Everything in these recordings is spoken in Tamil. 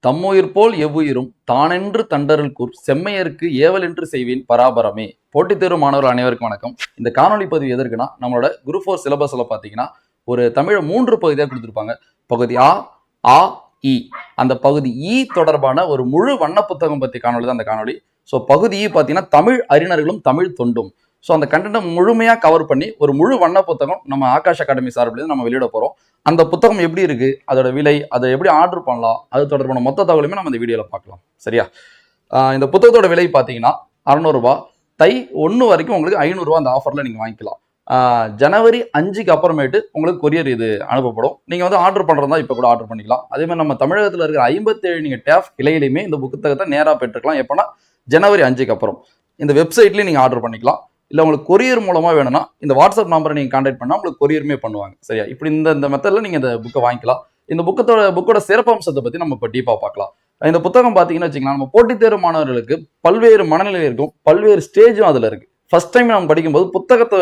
தம்முயிர் போல் எவ்வுயிரும் தானென்று தண்டருள் கூர் செம்மையருக்கு ஏவல் என்று செய்வேன் பராபரமே. போட்டித் தேர்வு மாணவர்கள் அனைவருக்கும் வணக்கம். இந்த காணொலி பதிவு எதற்குன்னா, நம்மளோட குரூப் 4 சிலபஸ்ல பார்த்தீங்கன்னா ஒரு தமிழை 3 பகுதியாக கொடுத்துருப்பாங்க. பகுதி ஆ இ. அந்த பகுதி இ தொடர்பான ஒரு முழு வண்ண புத்தகம் பற்றி காணொலி தான் அந்த காணொலி. ஸோ பகுதி இ பார்த்தீங்கன்னா தமிழ் அறிஞர்களும் தமிழ் தொண்டும். ஸோ அந்த கண்டென்ட்டை முழுமையாக கவர் பண்ணி ஒரு முழு வண்ண புத்தகம் நம்ம ஆகாஷ் அகாடமி சார்பில் நம்ம வெளியிட போகிறோம். அந்த புத்தகம் எப்படி இருக்கு, அதோட விலை, அதை எப்படி ஆர்டர் பண்ணலாம், அது தொடர்பான மொத்த தகவலுமே நம்ம இந்த வீடியோவில் பார்க்கலாம். சரியா? இந்த புத்தகத்தோட விலை பார்த்தீங்கன்னா 600 ரூபா. தை 1 வரைக்கும் உங்களுக்கு 500 ரூபா அந்த ஆஃபரில் நீங்கள் வாங்கிக்கலாம். ஜனவரி 5க்கு அப்புறமேட்டு உங்களுக்கு கொரியர் இது அனுப்பப்படும். நீங்கள் வந்து ஆர்டர் பண்ணுறதா இப்போ கூட ஆர்டர் பண்ணிக்கலாம். அதே மாதிரி நம்ம தமிழகத்தில் இருக்கிற 57 நீங்கள் டேஃப் கிளையிலையுமே இந்த புத்தகத்தை நேராக பெற்றுக்கலாம். எப்போனா ஜனவரி 5க்கு அப்புறம் இந்த வெப்சைட்லேயும் நீங்கள் ஆர்டர் பண்ணிக்கலாம். இல்லை உங்களுக்கு கொரியர் மூலமாக வேணும்னா இந்த வாட்ஸ்அப் நம்பரை நீங்கள் கான்டாக்ட் பண்ணால் உங்களுக்கு கொரியருமே பண்ணுவாங்க. சரியா? இப்படி இந்த மெத்தடில் நீங்கள் இந்த புக்கை வாங்கிக்கலாம். இந்த புக்கோட சிறப்பம்சத்தை பற்றி நம்ம இப்போ டீப்பாக பார்க்கலாம். இந்த புத்தகம் பார்த்தீங்கன்னா வச்சுக்கலாம், நம்ம போட்டித் தேர்வு மாணவர்களுக்கு பல்வேறு மனநிலை இருக்கும், பல்வேறு ஸ்டேஜும் அதில் இருக்குது. ஃபர்ஸ்ட் டைம் நம்ம படிக்கும்போது புத்தகத்தை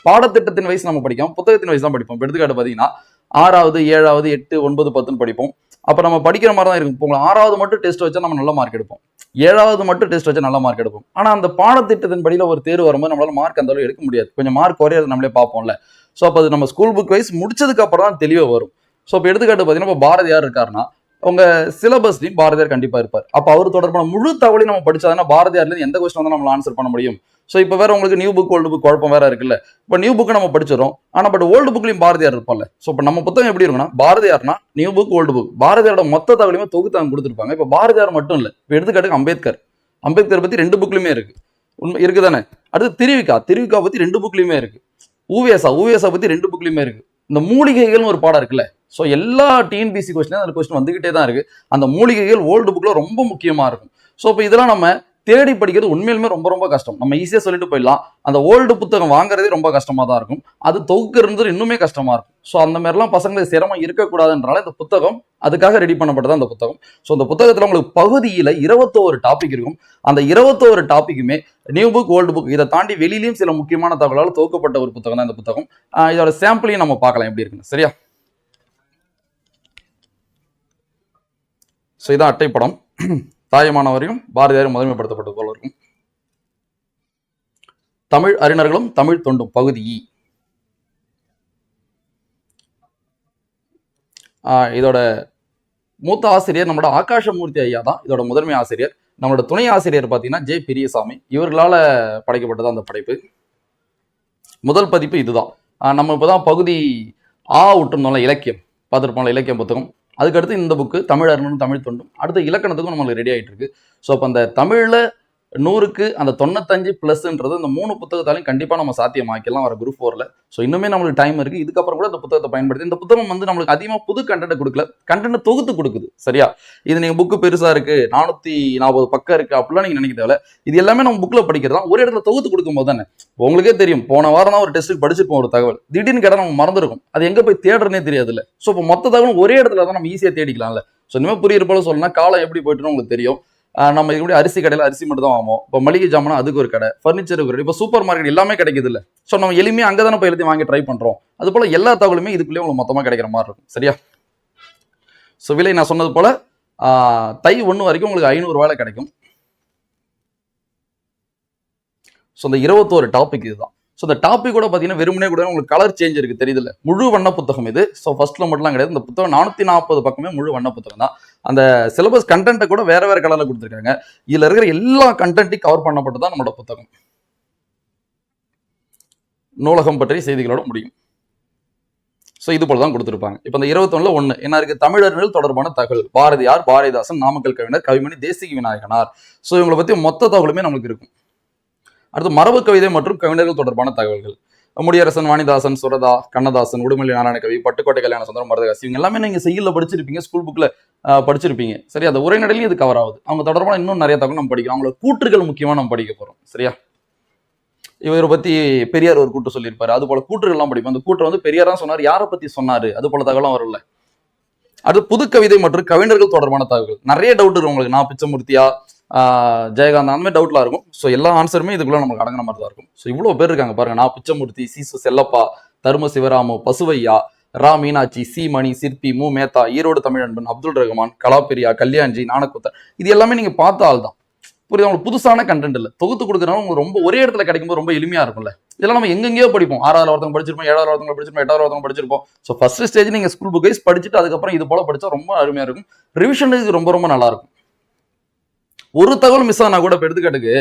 பாடத்திட்டத்தின் வயசு நம்ம படிக்கும், புத்தகத்தின் வயசு தான் படிப்போம். இப்போ எடுத்துக்காட்டு பார்த்தீங்கன்னா 6வது 7வது 8 9 10 படிப்போம். அப்போ நம்ம படிக்கிற மாதிரி தான் இருக்கும். இப்போ 6வது மட்டும் டெஸ்ட் வச்சா நம்ம நல்ல மார்க் எடுப்போம், 7வது மட்டும் டெஸ்ட் வச்சா நல்ல மார்க் எடுப்போம். ஆனால் அந்த பாடத்திட்டத்தின் படியில் ஒரு தேர்வு வரும்போது நம்மளால மார்க் அந்த அளவு எடுக்க முடியாது. கொஞ்சம் மார்க் குறையாது நம்மளே பார்ப்போம்ல. ஸோ அப்போ அது நம்ம ஸ்கூல் புக் வைஸ் முடிச்சதுக்கு அப்புறம் தான் தெளிவாக வரும். ஸோ இப்போ எடுத்துக்காட்டு பார்த்தீங்கன்னா, இப்போ பாரதியார் இருக்காருன்னா உங்க சிலபஸ்லையும் பாரதியார் கண்டிப்பா இருப்பார். அப்போ அவர் தொடர்பான முழு தகவலையும் நம்ம படிச்சாதான் பாரதியார்லேருந்து எந்த கொஸ்டின் வந்து நம்மளால ஆன்சர் பண்ண முடியும். ஸோ இப்போ வேற உங்களுக்கு நியூ புக் ஓல்டு புக் குழப்பம் வேற இருக்குல்ல. இப்போ நியூ புக்கு நம்ம படிச்சிடறோம், ஆனால் பட் ஓல்டு புக்லையும் பாரதியார் இருப்பார்ல. ஸோ இப்போ நம்ம புத்தகம் எப்படி இருக்குன்னா, பாரதியார்னா நியூ புக் ஓல்டு புக், பாரதியாரோட மொத்த தகவலையுமே தொகுத்து அவங்க கொடுத்துருப்பாங்க. இப்போ பாரதியார் மட்டும் இல்லை, இப்போ எடுத்துக்காட்டுக்கு அம்பேத்கர் பத்தி 2 புக்லையுமே இருக்கு, உண்மை இருக்குதானே. அடுத்து திருவிக்கா பத்தி 2 புக்லையுமே இருக்கு. ஊவேசா பத்தி 2 புக்லையுமே இருக்கு. இந்த மூலிகைகள்னு ஒரு பாடம் இருக்குல்ல. ஸோ எல்லா டிஎன்பிசி கொஸ்டின் அந்த கொஸ்டின் வந்துகிட்டே தான் இருக்கு. அந்த மூலிகைகள் ஓல்டு புக்ல ரொம்ப முக்கியமா இருக்கும். ஸோ இப்போ இதெல்லாம் நம்ம தேடி படிக்கிறது உண்மையிலுமே ரொம்ப ரொம்ப கஷ்டம். நம்ம ஈஸியாக சொல்லிட்டு போயிடலாம். அந்த ஓல்டு புத்தகம் வாங்குறதே ரொம்ப கஷ்டமா தான் இருக்கும், அது தொகுக்கிறது இன்னுமே கஷ்டமா இருக்கும். ஸோ அந்த மாதிரிலாம் பசங்களுக்கு சிரமம் இருக்கக்கூடாதுன்றால இந்த புத்தகம் அதுக்காக ரெடி பண்ணப்பட்டது அந்த புத்தகம். ஸோ அந்த புத்தகத்தில் உங்களுக்கு பகுதியில் 21 டாபிக் இருக்கும். அந்த 21 டாபிக்குமே நியூ புக் ஓல்டு புக் இதை தாண்டி வெளியிலையும் சில முக்கியமான தகவலால் தொகுக்கப்பட்ட ஒரு புத்தகம் தான் இந்த புத்தகம். இதோட சாம்பிளையும் நம்ம பார்க்கலாம் எப்படி இருக்குன்னு. சரியா? ஸோ இதான் அட்டைப்படம். தாயமானவரையும் பாரதியாரும் முதன்மைப்படுத்தப்பட்டது போல இருக்கும். தமிழ் அறிஞர்களும் தமிழ் தொண்டும் பகுதி இ. இதோட மூத்த ஆசிரியர் நம்மளோட ஆகாஷமூர்த்தி ஐயா தான் இதோட முதன்மை ஆசிரியர். நம்மளோட துணை ஆசிரியர் பார்த்தீங்கன்னா ஜே பெரியசாமி. இவர்களால் படைக்கப்பட்டது அந்த படைப்பு. முதல் பதிப்பு இதுதான். நம்ம இப்போதான் பகுதி விட்டுருந்தோம்ல, இலக்கியம் பார்த்துருப்போம்ல, இலக்கியம் புத்தகம். அதுக்கடுத்து இந்த புக்கு தமிழ் அறிஞரும் தமிழ் தொண்டும். அடுத்த இலக்கணத்துக்கும் நம்மளுக்கு ரெடி ஆகிட்டு இருக்கு. ஸோ அப்போ அந்த தமிழில் 100க்கு அந்த 95+ன்றது இந்த 3 புத்தகத்தாலையும் கண்டிப்பாக நம்ம சாத்தியமாக்கலாம் வர குரூப் 4ல. ஸோ இன்னுமே நம்மளுக்கு டைம் இருக்குது. இதுக்கப்புறம் கூட இந்த புத்தகத்தை பயன்படுத்தி, இந்த புத்தகம் வந்து நம்மளுக்கு அதிகமாக புது கண்டென்ட் கொடுக்கல, கண்டென்ட் தொகுத்து கொடுக்குது. சரியா? இது நீங்கள் புக்கு பெருசாக இருக்குது, 440 பக்கம் இருக்குது அப்படிலாம் நீங்கள் நினைக்க தேவை. இது எல்லாமே நம்ம புக்கில் படிக்கிறதா ஒரு இடத்துல தொகுத்து கொடுக்கும் போது தானே. உங்களுக்கே தெரியும், போன வாரம் தான் ஒரு டெஸ்ட்டுக்கு படிச்சிருப்போம் ஒரு தகவல், திடீர்னு கேட்டால் நம்ம மறந்துருக்கும், அது எங்கே போய் தேடுறனே தெரியாதுல்ல. ஸோ இப்போ மொத்த தகவலும் ஒரே இடத்துல தான் நம்ம ஈஸியாக தேடிக்கலாம்ல. ஸோ இனிமேல் புரியுற போல சொல்லணும்னா, காலம் எப்படி போயிட்டுன்னு உங்களுக்கு தெரியும். நம்ம இதுக்கு முன்னாடி அரிசி கடையில் அரிசி மட்டும் தான் வாங்குவோம். இப்போ மளிகை ஜாமான் அதுக்கு ஒரு கடை, ஃபர்னிச்சருக்கு ஒரு கடை, இப்போ சூப்பர் மார்க்கெட் எல்லாமே கிடைக்குது இல்லை. ஸோ நம்ம எளிமையாக அங்கே தானே போய் எல்லாத்தையும் வாங்கி ட்ரை பண்ணுறோம். அது போல் எல்லா தகவலுமே இதுக்குள்ளேயே உங்களுக்கு மொத்தமாக கிடைக்கிற மாதிரி இருக்கும். சரியா? ஸோ விலை நான் சொன்னது போல் தை 1 வரைக்கும் உங்களுக்கு 500 ரூபாயில கிடைக்கும். ஸோ இந்த 21 டாபிக் இதுதான். ஸோ இந்த டாபிக் கூட பார்த்தீங்கன்னா வெறுமனே கூட உங்களுக்கு கலர் சேஞ்ச் இருக்கு, தெரியுதுல்ல. முழு வண்ண புத்தகம் இது. ஸோ ஃபர்ஸ்ட்ல மட்டும்லாம் கிடையாது. இந்த புத்தகம் 440 பக்கமே முழு வண்ண புத்தகம் தான். அந்த சிலபஸ் கண்டென்ட்டை கூட வேற வேற கலர்ல கொடுத்துருக்காங்க. இதுல இருக்கிற எல்லா கண்டென்ட்டையும் கவர் பண்ணப்பட்டு தான் நம்மளோட புத்தகம். நூலகம் பற்றிய செய்திகளோட முடியும். ஸோ இது போல தான் கொடுத்துருப்பாங்க. இப்போ இந்த 21ல 1 என்ன இருக்கு, தமிழர்கள் தொடர்பான தகவல், பாரதியார், பாரதிதாசன், நாமக்கல் கவிஞர், கவிமணி தேசிக விநாயகனார். ஸோ இவங்களை பற்றி மொத்த தகவலுமே நம்மளுக்கு இருக்கும். அடுத்து மரபு கவிதை மற்றும் கவிஞர்கள் தொடர்பான தகவல்கள், முடியரசன், வாணிதாசன், சுரதா, கண்ணதாசன், உடுமலை நாராயண கவி, பட்டுக்கோட்டை கல்யாண சுந்தரம், மருதகாசி, இவங்க எல்லாமே நீங்க செய்யல படிச்சிருப்பீங்க, ஸ்கூல் புக்ல படிச்சிருப்பீங்க. சரி, அந்த உரைநடையிலும் இது கவர் ஆகுது. அவங்க தொடர்பான இன்னும் நிறைய தகவல் நம்ம படிக்கிறோம். அவங்களோட கூற்றுகள் முக்கியமா நம்ம படிக்க போறோம். சரியா? இவரை பத்தி பெரியார் ஒரு கூட்டு சொல்லியிருப்பாரு, அது போல கூற்றுகள்லாம் படிப்போம். அந்த கூற்று வந்து பெரியார் தான் சொன்னார், யாரை பத்தி சொன்னாரு, அது போல தகவலாம் வரல. அடுத்து புது கவிதை மற்றும் கவிஞர்கள் தொடர்பான தகவல். நிறைய டவுட் இருக்கும் உங்களுக்கு, நான் பிச்சமூர்த்தியா, ஜெயகாந்த், அந்த மாதிரி டவுட்லாம் இருக்கும். ஸோ எல்லா ஆன்சருமே இதுக்குள்ள நமக்கு அடங்கின மாதிரி தான் இருக்கும். ஸோ இவ்வளோ பேர் இருக்காங்க பாருங்க. நான் பிச்சமூர்த்தி, சீசு செல்லப்பா, தரும சிவராமு, பசுவையா, ரா மீனாட்சி, சி மணி, சிற்பி, மு மேத்தா, ஈரோடு தமிழன்பன், அப்துல் ரஹ்மான், கலாபெரியா, கல்யாண்ஜி, நானக்குத்தர், இது எல்லாமே நீங்க பார்த்த ஆள் தான். புரியுது? உங்களுக்கு புதுசான கண்டென்ட் இல்லை, தொகுத்து கொடுக்குறதுனால உங்களுக்கு ரொம்ப ஒரே இடத்துல கிடைக்கும்போது ரொம்ப எளிமையா இருக்கும்ல. இதெல்லாம் நம்ம எங்கெங்கேயோ படிப்போம். 6வது ஒருத்தவங்க படிச்சிருப்போம், 7வது ஒருத்தவங்க படிச்சிருப்போம், 8வது ஒருத்தவங்க படிச்சிருப்போம். ஸோ ஃபர்ஸ்ட் ஸ்டேஜ் நீங்க ஸ்கூல் புக் வைஸ் படிச்சுட்டு அதுக்கப்புறம் இது போல படிச்சா ரொம்ப அருமையா இருக்கும். ரிவிஷனுக்கு ரொம்ப ரொம்ப நல்லா இருக்கும். ஒரு தகவல் மிஸ் ஆனா கூட, இப்போ எடுத்துக்காட்டுக்கு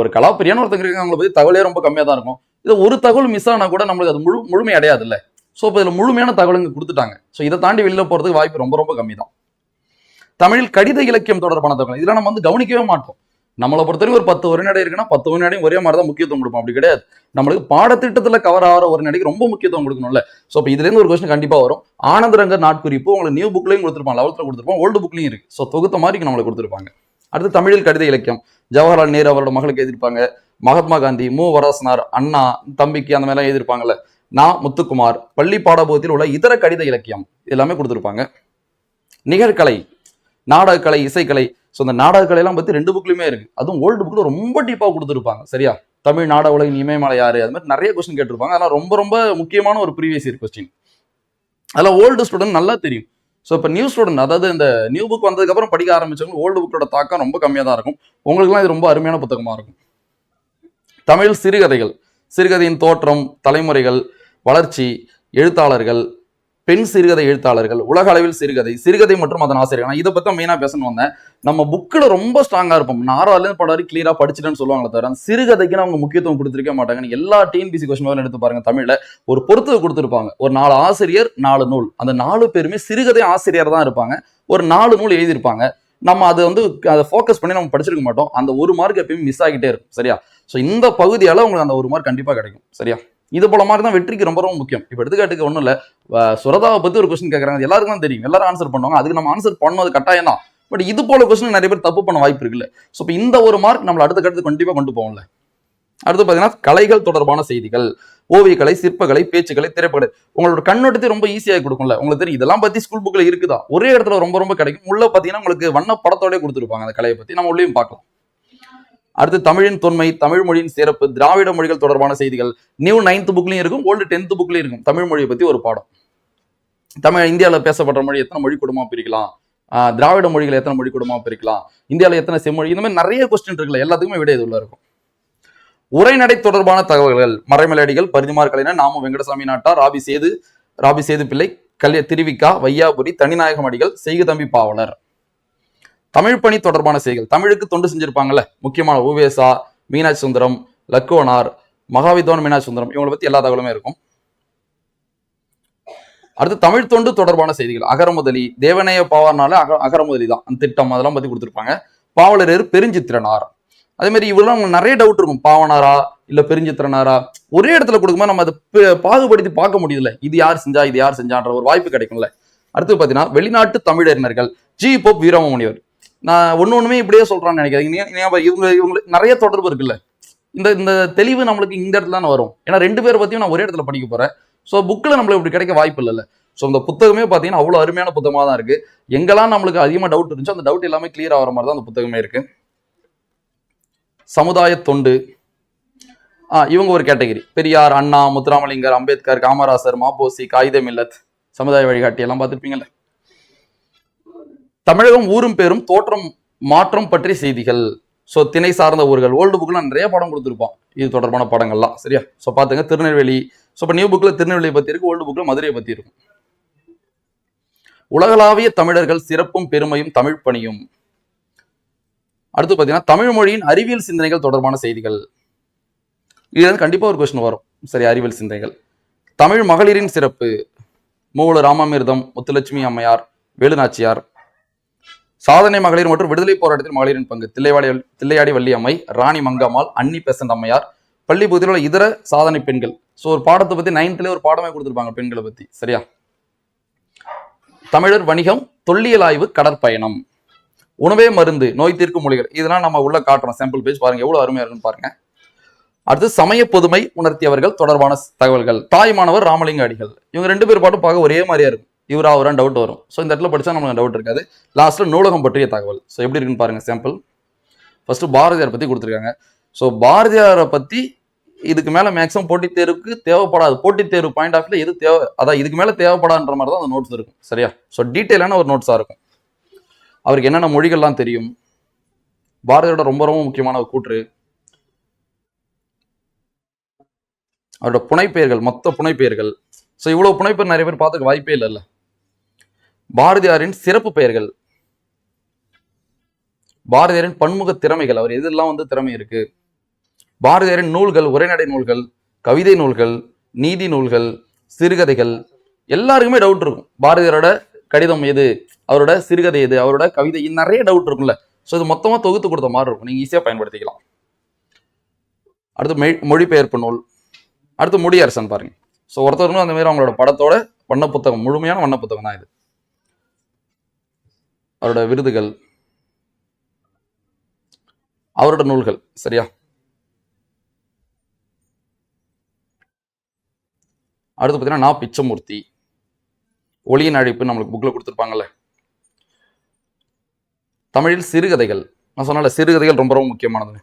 ஒரு கலாபெரியான ஒருத்தங்க இருக்காங்க, அவங்களை பத்தி தகவலே ரொம்ப கம்மியா தான் இருக்கும். இது ஒரு தகவல் மிஸ் ஆனா கூட நம்மளுக்கு அது முழுமை அடையாது இல்லை. ஸோ இப்போ இதில் முழுமையான தகவல் இங்கே கொடுத்துட்டாங்க. ஸோ இதை தாண்டி வெளியில போறதுக்கு வாய்ப்பு ரொம்ப ரொம்ப கம்மி தான். தமிழில் கடித இலக்கியம் தொடர்பான தகவல் இதெல்லாம் நம்ம வந்து கவனிக்கவே மாட்டோம். நம்மளை பொறுத்தவரைக்கும் ஒரு 10 உரைநடை இருக்குன்னா 10 உரைநடையும் ஒரே மாதிரி தான் முக்கியத்துவம் கொடுப்போம். அப்படி கிடையாது. நம்மளுக்கு பாடத்திட்டத்தில் கவர் ஆகிற ஒரு நடைக்கு ரொம்ப முக்கியத்துவம் கொடுக்கணும்ல. ஸோ இப்போ இதுலேருந்து ஒரு கொஸ்டின் கண்டிப்பாக வரும். ஆனந்தரங்கர் நாட்குறிப்பு உங்களுக்கு நியூ புக்லையும் கொடுத்துருப்பாங்க, 11th கொடுத்துருப்பாங்க, ஓல்டு புக்லையும் இருக்கு. ஸோ தொகுத்த மாதிரி நம்மளுக்கு கொடுத்துருப்பாங்க. அடுத்து தமிழில் கடித இலக்கியம் ஜவஹர்லால் நேரு அவரோட மகளுக்கு எழுதியிருப்பாங்க, மகாத்மா காந்தி, மு வரசனார், அண்ணா தம்பிக்கு அந்த மாதிரிலாம் எழுதியிருப்பாங்கல்ல, முத்துக்குமார், பள்ளி பாடபோகத்தில் உள்ள இதர கடித இலக்கியம் எல்லாமே கொடுத்துருப்பாங்க. நிகழ்கலை, நாடகக்கலை, இசைக்கலை. ஸோ இந்த நாடகக்கலையெல்லாம் பற்றி 2 புக்லையுமே இருக்கு. அதுவும் ஓல்டு புக்கில் ரொம்ப டீப்பாக கொடுத்துருப்பாங்க. சரியா? தமிழ் நாடக உலகின் இமயமலை யாரு, அது மாதிரி நிறைய கொஸ்டின் கேட்டிருப்பாங்க. அதெல்லாம் ரொம்ப ரொம்ப முக்கியமான ஒரு ப்ரீவியஸ் இயர் கொஸ்டின். அதெல்லாம் ஓல்டு ஸ்டூடெண்ட் நல்லா தெரியும். ஸோ இப்போ நியூ ஸ்டூடெண்ட், அதாவது இந்த நியூ புக் வந்ததுக்கப்புறம் படிக்க ஆரம்பிச்சவங்க ஓல்டு புக்கோட தாக்கம் ரொம்ப கம்மியாக தான் இருக்கும். உங்களுக்குலாம் இது ரொம்ப அருமையான புத்தகமாக இருக்கும். தமிழ் சிறுகதைகள், சிறுகதையின் தோற்றம், தலைமுறைகள், வளர்ச்சி, எழுத்தாளர்கள், பெண் சிறுகதை எழுத்தாளர்கள், உலக அளவில் சிறுகதை, சிறுகதை மற்றும் அதன் ஆசிரியர். நான் இதை பற்றி மெயினாக பேசணும் வந்தேன். நம்ம புக்கில் ரொம்ப ஸ்ட்ராங்காக இருப்போம். 6வது படம் வரைக்கும் கிளியராக படிச்சுட்டேன்னு சொல்லுவாங்களே தவிர சிறுகதைக்கு அவங்க முக்கியத்துவம் கொடுத்துருக்க மாட்டாங்க. நீங்கள் எல்லா டிஎன்பிசி கொஸ்டின் எடுத்து பாருங்க, தமிழில் ஒரு பொறுத்து கொடுத்துருப்பாங்க. ஒரு 4 ஆசிரியர் 4 நூல், அந்த 4 பேருமே சிறுகதை ஆசிரியர் தான் இருப்பாங்க. ஒரு 4 நூல் எழுதியிருப்பாங்க. நம்ம அதை வந்து அதை ஃபோக்கஸ் பண்ணி நம்ம படிச்சிருக்க மாட்டோம். அந்த 1 மார்க் எப்பயுமே மிஸ் ஆகிட்டே இருக்கும். சரியா? ஸோ இந்த பகுதியால் உங்களுக்கு அந்த 1 மார்க் கண்டிப்பாக கிடைக்கும். சரியா? இது போல மாதிரி தான் வெற்றிக்கு ரொம்ப ரொம்ப முக்கியம். இப்போ எடுத்துக்காட்டுக்கு ஒன்றும் இல்லை, சுரதாவை பற்றி ஒரு கொஸ்டின் கேட்குறாங்க, எல்லாருக்கும் தான் தெரியும், எல்லாரும் ஆன்சர் பண்ணுவாங்க. அதுக்கு நம்ம ஆன்சர் பண்ணது கட்டாயம் தான். பட் இது போல கொஸ்டின் நிறைய பேர் தப்பு பண்ண வாய்ப்பு இருக்குல்ல. ஸோ இப்போ இந்த 1 மார்க் நம்மளை அடுத்த கட்டத்துக்கு கண்டிப்பாக கொண்டு போவோம்ல. அடுத்து பார்த்தீங்கன்னா கலைகள் தொடர்பான செய்திகள், ஓவியக்கலை, சிற்பக்கலை, பேச்சுக்கலை, திரைப்பட. உங்களோட கண்ணோட்டத்தை ரொம்ப ஈஸியாக கொடுக்கும்ல. உங்களுக்கு தெரியும் இதெல்லாம் பற்றி ஸ்கூல் புக்கில் இருக்குதா, ஒரே இடத்துல ரொம்ப ரொம்ப கிடைக்கும். உள்ள பார்த்தீங்கன்னா உங்களுக்கு வண்ண படத்தோடய கொடுத்துருப்பாங்க அந்த கலையை பற்றி, நம்ம உள்ளேயும் பார்க்கலாம். அடுத்து தமிழின் தொன்மை, தமிழ் மொழியின் சிறப்பு, திராவிட மொழிகள் தொடர்பான செய்திகள் நியூ 9th புக்லையும் இருக்கும், ஓல்டு 10th புக்லையும் இருக்கும். தமிழ் மொழியை பற்றி ஒரு பாடம். இந்தியாவில் பேசப்படுற மொழி எத்தனை மொழி குடும்பமாக பிரிக்கலாம், திராவிட மொழிகளை எத்தனை மொழி குடும்பமாக பிரிக்கலாம், இந்தியாவில் எத்தனை செம்மொழி, இந்த மாதிரி நிறைய கொஸ்டின் இருக்குல்ல, எல்லாத்துக்குமே விட இது உள்ள இருக்கும். உரைநடை தொடர்பான தகவல்கள் மறைமலையடிகள், பரிதிமார் கலைஞர், நாமு வெங்கடசாமி நாட்டார், ராபி சேது பிள்ளை, திருவிக்கா, வையாபுரி, தனிநாயகம் அடிகள், செய்கு தம்பி பாவலர். தமிழ் பணி தொடர்பான செய்திகள், தமிழுக்கு தொண்டு செஞ்சிருப்பாங்கல்ல, முக்கியமான உவேசா, மீனாட்சி சுந்தரம், லக்குவனார், மகாவித்வான் மீனாட்சி சுந்தரம், இவங்களை பத்தி எல்லா தகவலுமே இருக்கும். அடுத்து தமிழ் தொண்டு தொடர்பான செய்திகள், அகரமுதலி, தேவநேய பாவார்னால அகரமுதலி தான் அந்த திட்டம், அதெல்லாம் பத்தி கொடுத்துருப்பாங்க. பாவலரேறு, பெருஞ்சித்திரனார். அதே மாதிரி இவெல்லாம் நிறைய டவுட் இருக்கும், பாவனாரா இல்ல பெருஞ்சித்திரனாரா. ஒரே இடத்துல கொடுக்கும்போது நம்ம அதை பாகுபடுத்தி பார்க்க முடியல, இது யார் செஞ்சா இது யார் செஞ்சான்ற ஒரு வாய்ப்பு கிடைக்கும்ல. அடுத்து பாத்தீங்கன்னா வெளிநாட்டு தமிழறிஞர்கள், ஜி போப் வீரமுனிவர். நான் ஒண்ணுமே இப்படியே சொல்றான்னு நினைக்கிறேன். இவங்க நிறைய தொடர்பு இருக்குல்ல. இந்த தெளிவு நம்மளுக்கு இந்த இடத்துல தான் வரும். ஏன்னா 2 பேரை பத்தியும் நான் ஒரே இடத்துல படிக்க போறேன். ஸோ புக்கில் நம்மளுக்கு இப்படி கிடைக்க வாய்ப்பு இல்லைல்ல. ஸோ இந்த புத்தகமே பார்த்தீங்கன்னா அவ்வளோ அருமையான புத்தகமாக தான் இருக்கு. எங்கெல்லாம் நம்மளுக்கு அதிகமாக டவுட் இருந்துச்சோ அந்த டவுட் எல்லாமே கிளியர் ஆகிற மாதிரி தான் அந்த புத்தகமே இருக்கு. சமுதாய தொண்டு, இவங்க ஒரு கேட்டகரி. பெரியார், அண்ணா, முத்துராமலிங்கர், அம்பேத்கர், காமராசர், மாப்போசி, காகித மில்லத், சமுதாய வழிகாட்டி எல்லாம் பார்த்துருப்பீங்கல்ல. தமிழகம் ஊரும் பேரும் தோற்றம் மாற்றம் பற்றிய செய்திகள். ஸோ திணை சார்ந்த ஊர்கள், ஓல்டு புக்லாம் நிறைய படம் கொடுத்துருப்போம் இது தொடர்பான படங்கள்லாம். சரியா? ஸோ பார்த்துங்க, திருநெல்வேலி. ஸோ இப்போ நியூ புக்கில் திருநெல்வேலியை பற்றி இருக்கு, ஓல்டு புக்கில் மதுரையை பற்றி இருக்கும். உலகளாவிய தமிழர்கள் சிறப்பும் பெருமையும் தமிழ் பணியும். அடுத்து பார்த்தீங்கன்னா தமிழ் மொழியின் அறிவியல் சிந்தனைகள் தொடர்பான செய்திகள். இது கண்டிப்பாக ஒரு கொஸ்டின் வரும். சரி, அறிவியல் சிந்தனைகள். தமிழ் மகளிரின் சிறப்பு, மூல ராமாமிர்தம், முத்துலட்சுமி அம்மையார், வேலுநாச்சியார். சாதனை மகளிர் மற்றும் விடுதலை போராட்டத்தில் மகளிரின் பங்கு, தில்லையாடி வள்ளி அம்மை, ராணி மங்கம்மாள், அன்னி பெசன்ட் அம்மையார். பள்ளி பகுதியில் உள்ள இதர சாதனை பெண்கள். ஸோ ஒரு பாடத்தை பற்றி 9th ஒரு பாடமே கொடுத்துருப்பாங்க பெண்களை பற்றி. சரியா? தமிழர் வணிகம், தொல்லியல் ஆய்வு, கடற்பயணம். உணவே மருந்து, நோய் தீர்க்கும் மொழிகள். இதெல்லாம் நம்ம உள்ள காட்டுறோம். சாம்பிள் பேஜ் பாருங்க, எவ்வளவு அருமையா இருக்குன்னு பாருங்க. அடுத்து சமய பொதுமை உணர்த்தியவர்கள் தொடர்பான தகவல்கள். தாய்மானவர் ராமலிங்க அடிகள். இவங்க 2 பேர் பாட்டும் பார்க்க ஒரே மாதிரியா இருக்கும். இவரா அவரான் டவுட் வரும். ஸோ இந்த இடத்துல படிச்சா நமக்கு டவுட் இருக்காது. லாஸ்ட்ல நூலகம் பற்றிய தகவல். ஸோ எப்படி இருக்குன்னு பாருங்க. சாம்பிள் ஃபர்ஸ்ட் பாரதியார் பத்தி கொடுத்துருக்காங்க. ஸோ பாரதியாரை பத்தி இதுக்கு மேல மேக்ஸிமம் போட்டித் தேர்வுக்கு தேவைப்படாது. போட்டித் தேர்வு பாயிண்ட் ஆஃப் எது தேவை, அதான் இதுக்கு மேல தேவைப்படாதுன்ற மாதிரி தான் அந்த நோட்ஸ் இருக்கும். சரியா? ஸோ டீட்டெயிலான ஒரு நோட்ஸா இருக்கும். அவருக்கு என்னென்ன மொழிகள்லாம் தெரியும், பாரதியோட ரொம்ப ரொம்ப முக்கியமான ஒரு கூற்று, அவரோட புனைப்பெயர்கள், மொத்த புனைப்பெயர்கள். ஸோ இவ்வளவு புனைப்பெயர் நிறைய பேர் பார்த்துக்க வாய்ப்பே இல்லைல்ல. பாரதியாரின் சிறப்பு பெயர்கள், பாரதியாரின் பன்முக திறமைகள், அவர் எதெல்லாம் திறமை இருக்கு, பாரதியாரின் நூல்கள், உரைநடை நூல்கள், கவிதை நூல்கள், நீதி நூல்கள், சிறுகதைகள். எல்லாருக்குமே டவுட் இருக்கும். பாரதியாரோட கடிதம் எது, அவரோட சிறுகதை எது, அவரோட கவிதை, நிறைய டவுட் இருக்கும்ல. ஸோ இது மொத்தமா தொகுத்து கொடுத்த மாதிரி இருக்கும், நீங்க ஈஸியா பயன்படுத்திக்கலாம். அடுத்து மொழிபெயர்ப்பு நூல், அடுத்து முடியரசன் பாருங்க. ஸோ ஒருத்தருக்கும் அந்த மாதிரி அவங்களோட படத்தோட வண்ண புத்தகம், முழுமையான வண்ண புத்தகம் தான் இது. அவரோட விருதுகள், அவரோட நூல்கள். சரியா? அடுத்து பார்த்தீங்கன்னா நா. பிச்சமூர்த்தி, ஒளியின் அழைப்பு நம்மளுக்கு புக்ல கொடுத்துருப்பாங்கல்ல. தமிழில் சிறுகதைகள், நான் சொன்னால சிறுகதைகள் ரொம்ப ரொம்ப முக்கியமானது.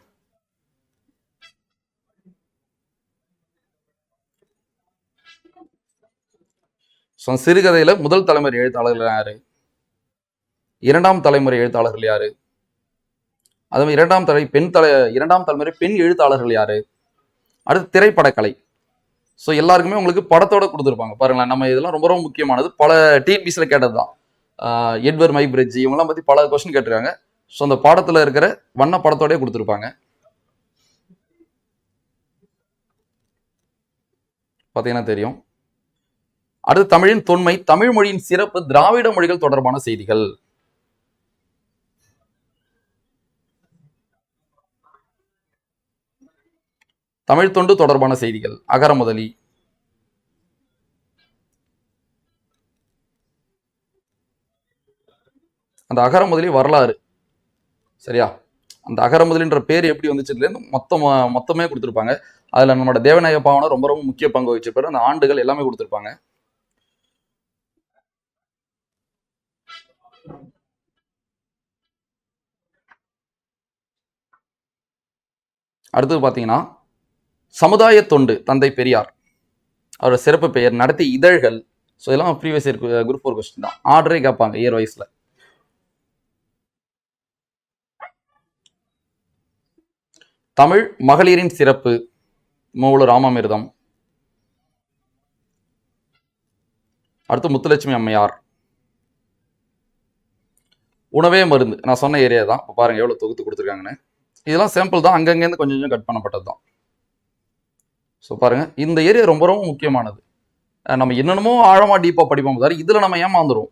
சிறுகதையில முதல் தலைமுறை எழுத்தாளர்கள் யாரு, இரண்டாம் தலைமுறை எழுத்தாளர்கள் யாரு, அதுவும் இரண்டாம் தலைமுறை பெண் எழுத்தாளர்கள் யாரு, அடுத்து திரைப்படக்கலை. ஸோ எல்லாருக்குமே உங்களுக்கு படத்தோட கொடுத்துருப்பாங்க பாருங்களேன். நம்ம இதெல்லாம் ரொம்ப ரொம்ப முக்கியமானது, பல டிஎன்பிசியில் கேட்டது தான். எட்வர்ட் மைப்ரிட்ஜ் இவங்கெல்லாம் பற்றி பல கொஸ்டின் கேட்டிருக்காங்க. ஸோ அந்த பாடத்தில் இருக்கிற வண்ண படத்தோடய கொடுத்துருப்பாங்க. பார்த்தீங்கன்னா தெரியும். அடுத்து தமிழின் தொன்மை, தமிழ் மொழியின் சிறப்பு, திராவிட மொழிகள் தொடர்பான செய்திகள். தமிழ் தொண்டு தொடர்பான செய்திகள், அகர முதலி. அந்த அகர முதலி வரலாறு. சரியா? அந்த அகர முதலின்ற பேர் எப்படி வந்துச்சு மொத்தமே கொடுத்துருப்பாங்க. அதுல நம்மளோட தேவநாயக பாவனை ரொம்ப ரொம்ப முக்கிய பங்கு வச்சிருப்பாரு. அந்த ஆண்டுகள் எல்லாமே கொடுத்துருப்பாங்க. அடுத்தது பாத்தீங்கன்னா சமுதாய தொண்டு, தந்தை பெரியார். அவரோட சிறப்பு பெயர், நடத்தி இதழ்கள். ஸோ இதெல்லாம் ப்ரீவியஸ் இயர் குரூப் 4 கொஸ்டின் தான், ஆர்டரே கேட்பாங்க இயர் வைஸ்ல. தமிழ் மகளிரின் சிறப்பு, மூவலூர் ராமாமிர்தம். அடுத்து முத்துலட்சுமி அம்மையார். உணவே மருந்து, நான் சொன்ன ஏரியா தான். இப்போ பாருங்க எவ்வளவு தொகுத்து கொடுத்துருக்காங்கன்னு. இதெல்லாம் சாம்பிள் தான், அங்கங்கேருந்து கொஞ்சம் கொஞ்சம் கட் பண்ணப்பட்டது தான். ஸோ பாருங்க, இந்த ஏரியா ரொம்ப ரொம்ப முக்கியமானது. நம்ம என்னென்னமோ ஆழமா டீப்பா படிப்போம் தவிர இதுல நம்ம ஏமாந்துரும்,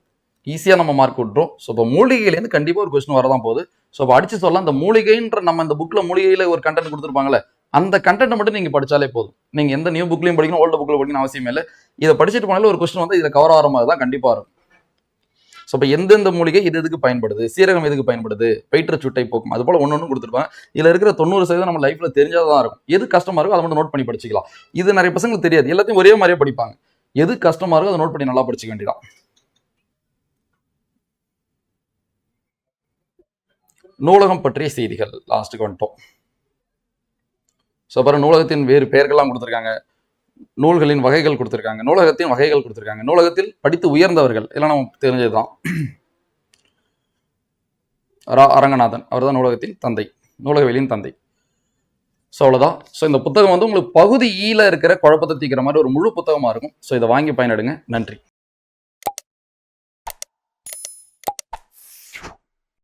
ஈஸியா நம்ம மார்க் விட்டுரும். ஸோ இப்போ மூலிகையிலேருந்து கண்டிப்பா ஒரு கொஸ்டின் வரதான் போகுது. ஸோ இப்போ அடிச்சு சொல்லலாம், இந்த மூலிகைன்ற நம்ம இந்த புக்ல மூலிகையில ஒரு கண்டென்ட் கொடுத்துருப்பாங்களே, அந்த கண்டென்ட் மட்டும் நீங்க படிச்சாலே போதும். நீங்க எந்த நியூ புக்லையும் படிக்கணும், ஓல்டு புக்ல படிக்கணும் அவசியமே இல்லை. இதை படிச்சுட்டு போனாலும் ஒரு கொஸ்டின் இதுல கவர் ஆகிற மாதிரி தான் கண்டிப்பா இருக்கும். ஸோ இப்போ எந்தெந்த மூலிகை இது எதுக்கு பயன்படுது, சீரகம் எதுக்கு பயன்படுது, வயிற்று சுட்டை போக்கும், அது போல ஒன்று கொடுத்துருப்பாங்க. இதுல இருக்கிற 90% நம்ம லைஃப்ல தெரிஞ்சாதான் இருக்கும். எது கஷ்டமா இருக்கும் அதை மட்டும் நோட் பண்ணி படிச்சுக்கலாம். இது நிறைய பசங்களுக்கு தெரியாது, எல்லாத்தையும் ஒரே மாதிரியே படிப்பாங்க. எது கஷ்டமா இருக்கும் அதை நோட் பண்ணி நல்லா படிச்சுக்க வேண்டியதான். நூலகம் பற்றிய செய்திகள் லாஸ்ட்டுக்கு வந்துட்டோம். ஸோ அப்புறம் நூலகத்தின் வேறு பெயர்கள்லாம் கொடுத்துருக்காங்க, நூல்களின் வகைகள் கொடுத்துருக்காங்க, நூலகத்தின் வகைகள் கொடுத்துருக்காங்க, நூலகத்தில் படித்து உயர்ந்தவர்கள் எல்லாம் நமக்கு தெரிஞ்சதுதான். அரங்கநாதன், அவர் தான் நூலகத்தின் தந்தை, நூலகவியலின் தந்தை. ஸோ அவ்வளோதான். ஸோ இந்த புத்தகம் உங்களுக்கு பகுதி ஈல இருக்கிற குழப்பத்தை தீக்கிற மாதிரி ஒரு முழு புத்தகமாக இருக்கும். ஸோ இதை வாங்கி பயனடுங்க. நன்றி.